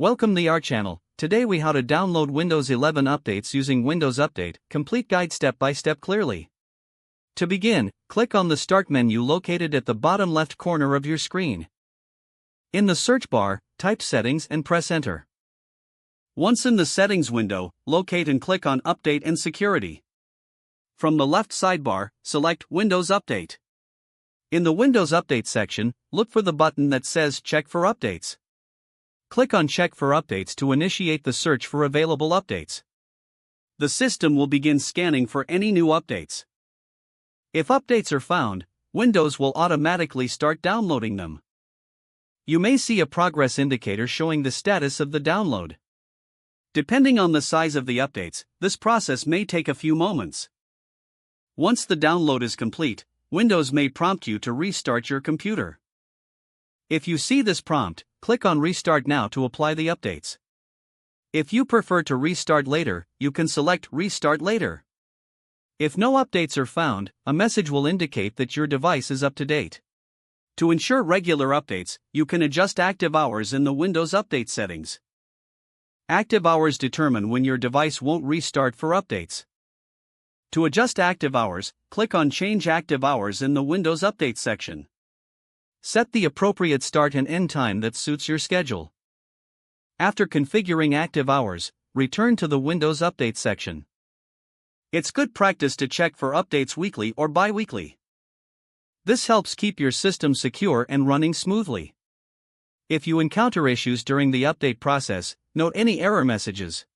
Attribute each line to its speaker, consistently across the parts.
Speaker 1: Welcome to our channel. Today we how to download Windows 11 updates using Windows Update, complete guide step by step clearly. To begin, click on the Start menu located at the bottom left corner of your screen. In the search bar, type Settings and press Enter. Once in the Settings window, locate and click on Update and Security. From the left sidebar, select Windows Update. In the Windows Update section, look for the button that says Check for Updates. Click on Check for Updates to initiate the search for available updates. The system will begin scanning for any new updates. If updates are found, Windows will automatically start downloading them. You may see a progress indicator showing the status of the download. Depending on the size of the updates, this process may take a few moments. Once the download is complete, Windows may prompt you to restart your computer. If you see this prompt, click on Restart Now to apply the updates. If you prefer to restart later, you can select Restart Later. If no updates are found, a message will indicate that your device is up to date. To ensure regular updates, you can adjust active hours in the Windows Update settings. Active hours determine when your device won't restart for updates. To adjust active hours, click on Change Active Hours in the Windows Update section. Set the appropriate start and end time that suits your schedule. After configuring active hours, return to the Windows Update section. It's good practice to check for updates weekly or bi-weekly. This helps keep your system secure and running smoothly. If you encounter issues during the update process, note any error messages.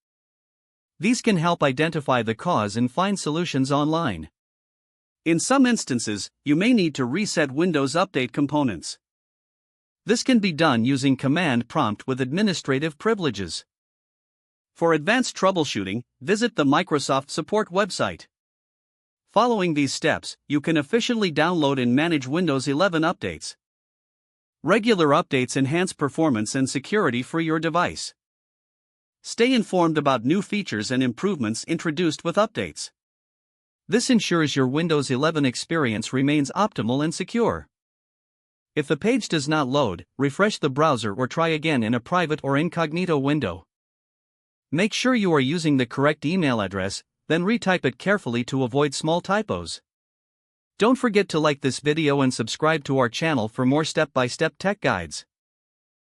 Speaker 1: These can help identify the cause and find solutions online. In some instances, you may need to reset Windows Update components. This can be done using Command Prompt with administrative privileges. For advanced troubleshooting, visit the Microsoft Support website. Following these steps, you can efficiently download and manage Windows 11 updates. Regular updates enhance performance and security for your device. Stay informed about new features and improvements introduced with updates. This ensures your Windows 11 experience remains optimal and secure. If the page does not load, refresh the browser or try again in a private or incognito window. Make sure you are using the correct email address, then retype it carefully to avoid small typos. Don't forget to like this video and subscribe to our channel for more step-by-step tech guides.